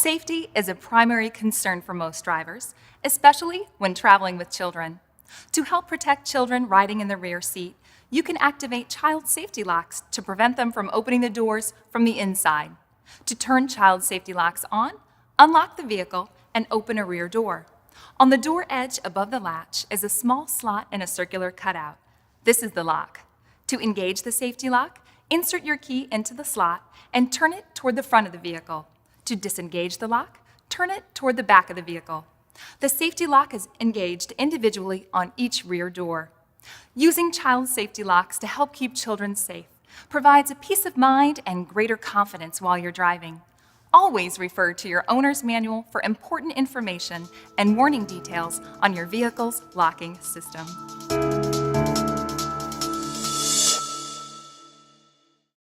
Safety is a primary concern for most drivers, especially when traveling with children. To help protect children riding in the rear seat, you can activate child safety locks to prevent them from opening the doors from the inside. To turn child safety locks on, unlock the vehicle and open a rear door. On the door edge above the latch is a small slot and a circular cutout. This is the lock. To engage the safety lock, insert your key into the slot and turn it toward the front of the vehicle. To disengage the lock, turn it toward the back of the vehicle. The safety lock is engaged individually on each rear door. Using child safety locks to help keep children safe provides a peace of mind and greater confidence while you're driving. Always refer to your owner's manual for important information and warning details on your vehicle's locking system.